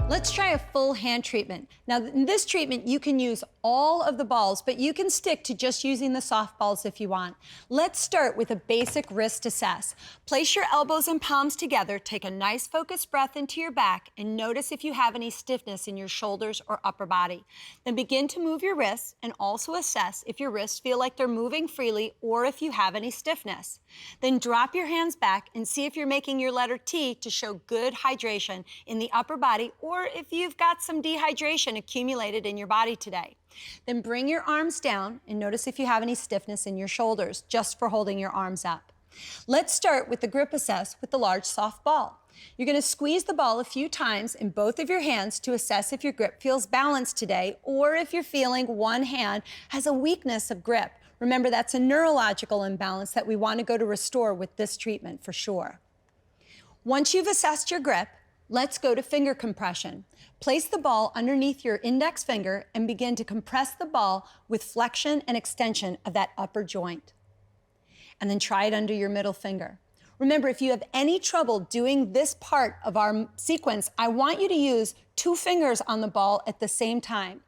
Let's try a full hand treatment. Now, in this treatment, you can use all of the balls, but you can stick to just using the soft balls if you want. Let's start with a basic wrist assess. Place your elbows and palms together, take a nice focused breath into your back, and notice if you have any stiffness in your shoulders or upper body. Then begin to move your wrists and also assess if your wrists feel like they're moving freely or if you have any stiffness. Then drop your hands back and see if you're making your letter T to show good hydration in the upper body, or if you've got some dehydration accumulated in your body today. Then bring your arms down and notice if you have any stiffness in your shoulders just for holding your arms up. Let's start with the grip assess with the large soft ball. You're going to squeeze the ball a few times in both of your hands to assess if your grip feels balanced today or if you're feeling one hand has a weakness of grip. Remember, that's a neurological imbalance that we want to go to restore with this treatment for sure. Once you've assessed your grip, let's go to finger compression. Place the ball underneath your index finger and begin to compress the ball with flexion and extension of that upper joint. And then try it under your middle finger. Remember, if you have any trouble doing this part of our sequence, I want you to use 2 fingers on the ball at the same time.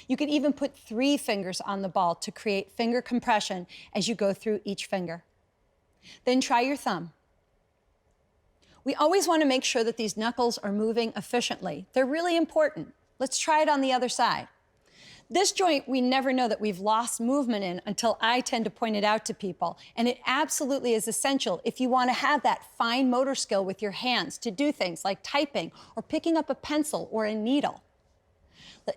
You could even put 3 fingers on the ball to create finger compression as you go through each finger. Then try your thumb. We always want to make sure that these knuckles are moving efficiently. They're really important. Let's try it on the other side. This joint, we never know that we've lost movement in until I tend to point it out to people. And it absolutely is essential if you want to have that fine motor skill with your hands to do things like typing or picking up a pencil or a needle.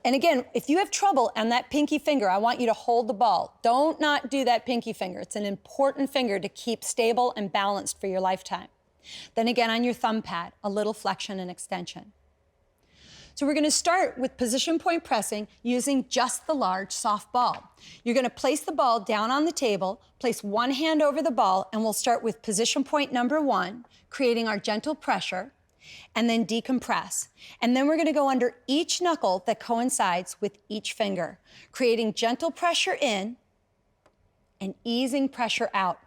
And again, if you have trouble on that pinky finger, I want you to hold the ball. Don't not do that pinky finger. It's an important finger to keep stable and balanced for your lifetime. Then again on your thumb pad, a little flexion and extension. So we're going to start with position point pressing using just the large soft ball. You're going to place the ball down on the table, place one hand over the ball, and we'll start with position point number 1, creating our gentle pressure, and then decompress. And then we're going to go under each knuckle that coincides with each finger, creating gentle pressure in and easing pressure out.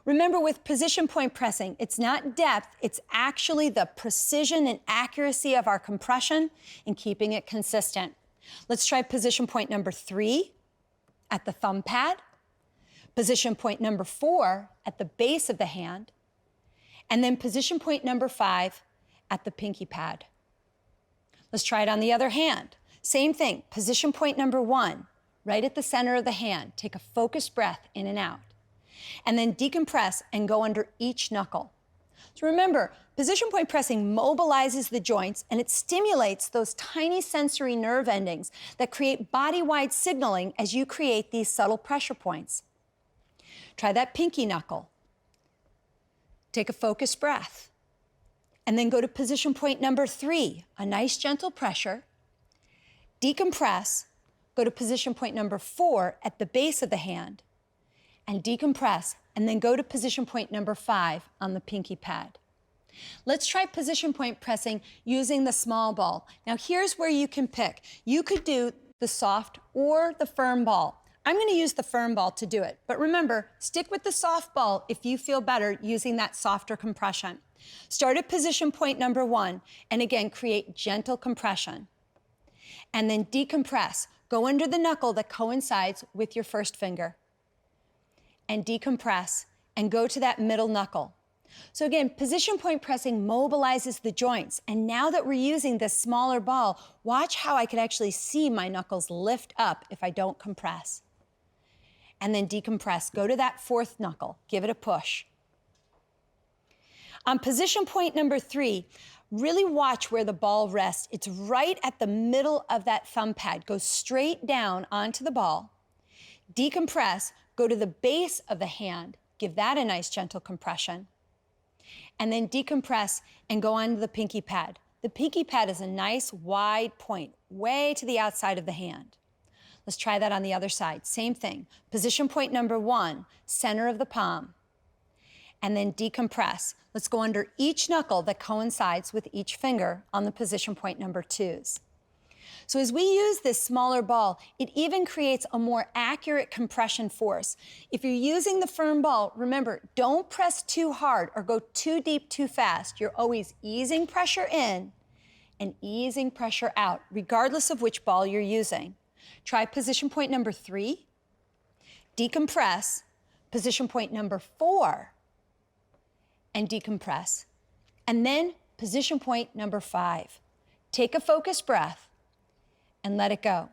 Remember, with position point pressing, it's not depth, it's actually the precision and accuracy of our compression and keeping it consistent. Let's try position point number 3 at the thumb pad, position point number 4 at the base of the hand, and then position point number 5 at the pinky pad. Let's try it on the other hand. Same thing, position point number 1, right at the center of the hand. Take a focused breath in and out. And then decompress and go under each knuckle. So remember, position point pressing mobilizes the joints and it stimulates those tiny sensory nerve endings that create body-wide signaling as you create these subtle pressure points. Try that pinky knuckle. Take a focused breath. And then go to position point number 3, a nice gentle pressure. Decompress, go to position point number 4 at the base of the hand, and decompress, and then go to position point number 5 on the pinky pad. Let's try position point pressing using the small ball. Now here's where you can pick. You could do the soft or the firm ball. I'm going to use the firm ball to do it, but remember, stick with the soft ball if you feel better using that softer compression. Start at position point number 1, and again, create gentle compression. And then decompress. Go under the knuckle that coincides with your first finger. And decompress, and go to that middle knuckle. So again, position point pressing mobilizes the joints. And now that we're using this smaller ball, watch how I could actually see my knuckles lift up if I don't compress. And then decompress. Go to that 4th knuckle. Give it a push. On position point number 3, really watch where the ball rests. It's right at the middle of that thumb pad. Go straight down onto the ball. Decompress. Go to the base of the hand. Give that a nice gentle compression. And then decompress and go onto the pinky pad. The pinky pad is a nice wide point, way to the outside of the hand. Let's try that on the other side. Same thing. Position point number 1, center of the palm. And then decompress. Let's go under each knuckle that coincides with each finger on the position point number 2s. So as we use this smaller ball, it even creates a more accurate compression force. If you're using the firm ball, remember, don't press too hard or go too deep too fast. You're always easing pressure in and easing pressure out, regardless of which ball you're using. Try position point number 3, decompress, position point number 4, and decompress. And then position point number 5. Take a focused breath and let it go.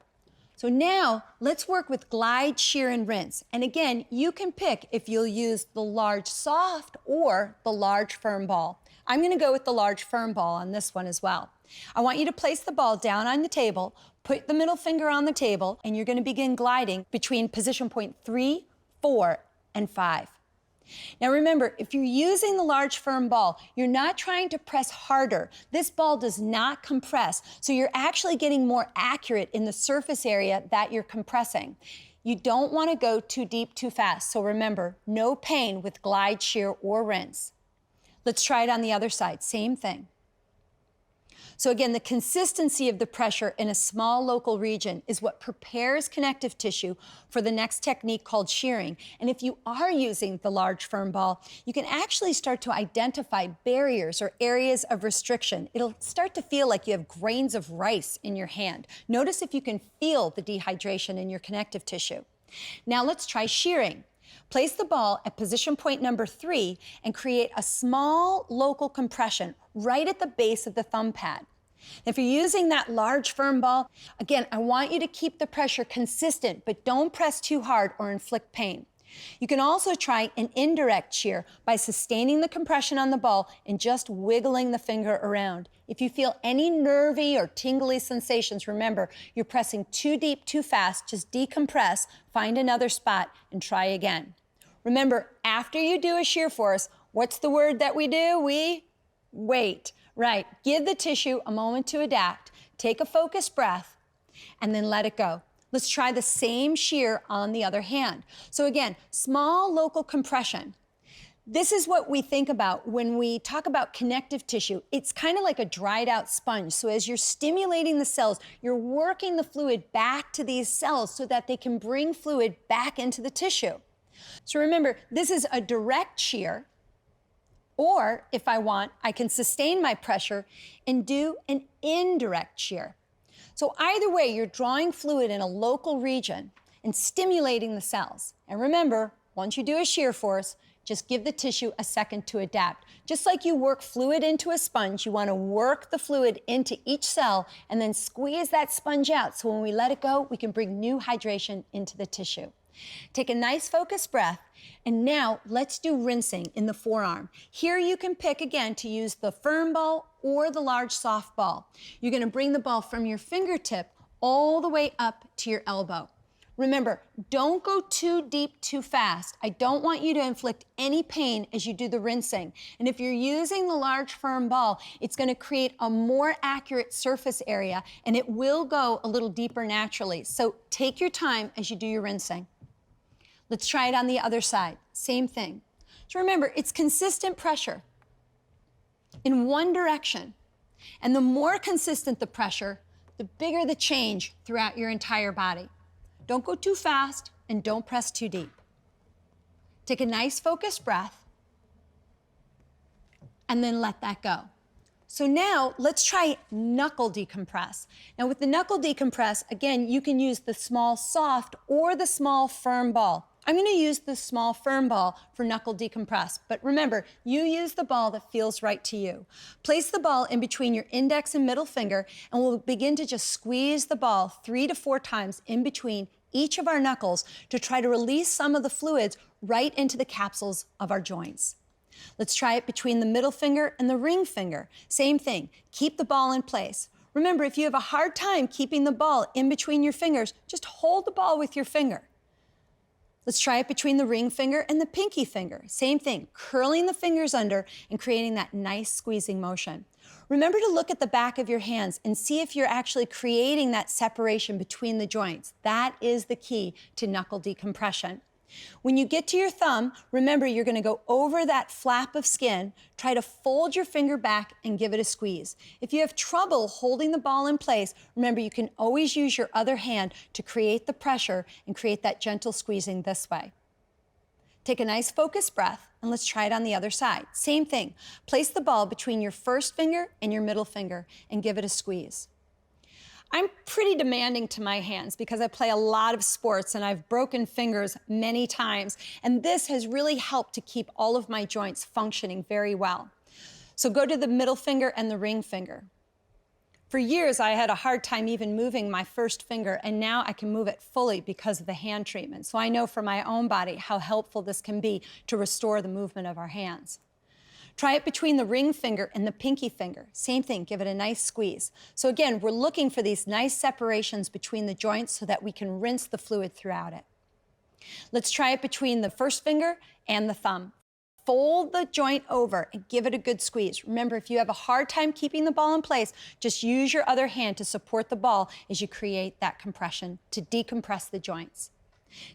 So now let's work with glide, shear, and rinse. And again, you can pick if you'll use the large soft or the large firm ball. I'm gonna go with the large firm ball on this one as well. I want you to place the ball down on the table, put the middle finger on the table, and you're gonna begin gliding between position point 3, 4, and 5. Now remember, if you're using the large firm ball, you're not trying to press harder. This ball does not compress, so you're actually getting more accurate in the surface area that you're compressing. You don't want to go too deep too fast, so remember, no pain with glide, shear, or rinse. Let's try it on the other side, same thing. So again, the consistency of the pressure in a small local region is what prepares connective tissue for the next technique called shearing. And if you are using the large firm ball, you can actually start to identify barriers or areas of restriction. It'll start to feel like you have grains of rice in your hand. Notice if you can feel the dehydration in your connective tissue. Now let's try shearing. Place the ball at position point number 3 and create a small local compression right at the base of the thumb pad. If you're using that large firm ball, again, I want you to keep the pressure consistent, but don't press too hard or inflict pain. You can also try an indirect shear by sustaining the compression on the ball and just wiggling the finger around. If you feel any nervy or tingly sensations, remember, you're pressing too deep, too fast. Just decompress, find another spot, and try again. Remember, after you do a shear force, what's the word that we do? We wait. Right. Give the tissue a moment to adapt, take a focused breath, and then let it go. Let's try the same shear on the other hand. So again, small local compression. This is what we think about when we talk about connective tissue. It's kind of like a dried out sponge. So as you're stimulating the cells, you're working the fluid back to these cells so that they can bring fluid back into the tissue. So remember, this is a direct shear. Or if I want, I can sustain my pressure and do an indirect shear. So either way, you're drawing fluid in a local region and stimulating the cells. And remember, once you do a shear force, just give the tissue a second to adapt. Just like you work fluid into a sponge, you want to work the fluid into each cell and then squeeze that sponge out. So when we let it go, we can bring new hydration into the tissue. Take a nice focused breath, and now let's do rinsing in the forearm. Here you can pick again to use the firm ball or the large soft ball. You're going to bring the ball from your fingertip all the way up to your elbow. Remember, don't go too deep too fast. I don't want you to inflict any pain as you do the rinsing. And if you're using the large firm ball, it's going to create a more accurate surface area, and it will go a little deeper naturally. So take your time as you do your rinsing. Let's try it on the other side. Same thing. So remember, it's consistent pressure in one direction. And the more consistent the pressure, the bigger the change throughout your entire body. Don't go too fast and don't press too deep. Take a nice focused breath and then let that go. So now let's try knuckle decompress. Now with the knuckle decompress, again, you can use the small soft or the small firm ball. I'm going to use the small firm ball for knuckle decompress, but remember, you use the ball that feels right to you. Place the ball in between your index and middle finger, and we'll begin to just squeeze the ball 3 to 4 times in between each of our knuckles to try to release some of the fluids right into the capsules of our joints. Let's try it between the middle finger and the ring finger. Same thing, keep the ball in place. Remember, if you have a hard time keeping the ball in between your fingers, just hold the ball with your finger. Let's try it between the ring finger and the pinky finger. Same thing, curling the fingers under and creating that nice squeezing motion. Remember to look at the back of your hands and see if you're actually creating that separation between the joints. That is the key to knuckle decompression. When you get to your thumb, remember you're going to go over that flap of skin, try to fold your finger back and give it a squeeze. If you have trouble holding the ball in place, remember you can always use your other hand to create the pressure and create that gentle squeezing this way. Take a nice focused breath, and let's try it on the other side. Same thing. Place the ball between your first finger and your middle finger and give it a squeeze. I'm pretty demanding to my hands because I play a lot of sports and I've broken fingers many times, and this has really helped to keep all of my joints functioning very well. So go to the middle finger and the ring finger. For years, I had a hard time even moving my first finger, and now I can move it fully because of the hand treatment. So I know for my own body how helpful this can be to restore the movement of our hands. Try it between the ring finger and the pinky finger. Same thing, give it a nice squeeze. So again, we're looking for these nice separations between the joints so that we can rinse the fluid throughout it. Let's try it between the first finger and the thumb. Fold the joint over and give it a good squeeze. Remember, if you have a hard time keeping the ball in place, just use your other hand to support the ball as you create that compression to decompress the joints.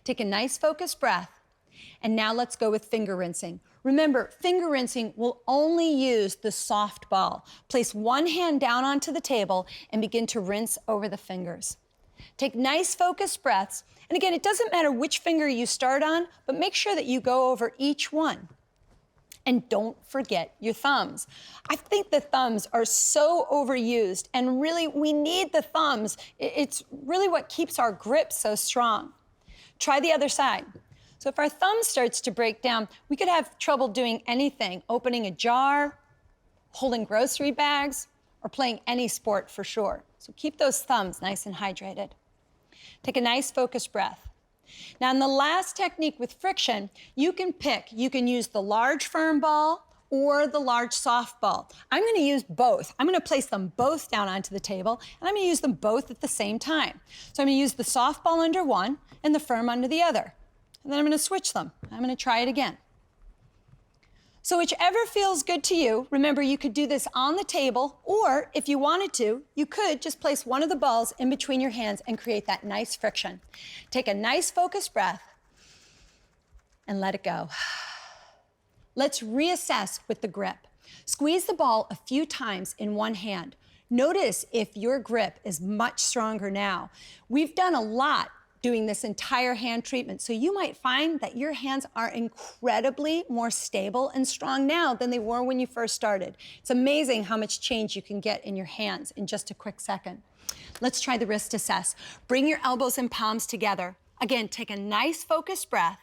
Take a nice focused breath, and now let's go with finger rinsing. Remember, finger rinsing will only use the soft ball. Place one hand down onto the table and begin to rinse over the fingers. Take nice focused breaths, and again, it doesn't matter which finger you start on, but make sure that you go over each one. And don't forget your thumbs. I think the thumbs are so overused, and really we need the thumbs. It's really what keeps our grip so strong. Try the other side. So if our thumb starts to break down, we could have trouble doing anything, opening a jar, holding grocery bags, or playing any sport for sure. So keep those thumbs nice and hydrated. Take a nice focused breath. Now, in the last technique with friction, you can pick. You can use the large firm ball or the large soft ball. I'm going to use both. I'm going to place them both down onto the table, and I'm going to use them both at the same time. So I'm going to use the soft ball under one and the firm under the other. And then I'm going to switch them. I'm going to try it again. So whichever feels good to you, remember you could do this on the table, or if you wanted to, you could just place one of the balls in between your hands and create that nice friction. Take a nice focused breath and let it go. Let's reassess with the grip. Squeeze the ball a few times in one hand. Notice if your grip is much stronger now. We've done a lot doing this entire hand treatment, so you might find that your hands are incredibly more stable and strong now than they were when you first started. It's amazing how much change you can get in your hands in just a quick second. Let's try the wrist assess. Bring your elbows and palms together. Again, take a nice focused breath.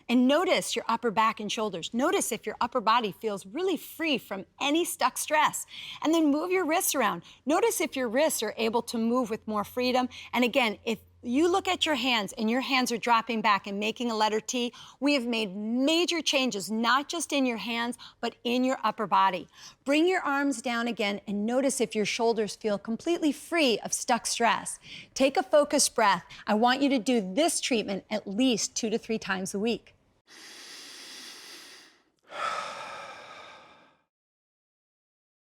And notice your upper back and shoulders. Notice if your upper body feels really free from any stuck stress. And then move your wrists around. Notice if your wrists are able to move with more freedom. And again, if you look at your hands and your hands are dropping back and making a letter T, we have made major changes, not just in your hands, but in your upper body. Bring your arms down again and notice if your shoulders feel completely free of stuck stress. Take a focused breath. I want you to do this treatment at least 2 to 3 times a week.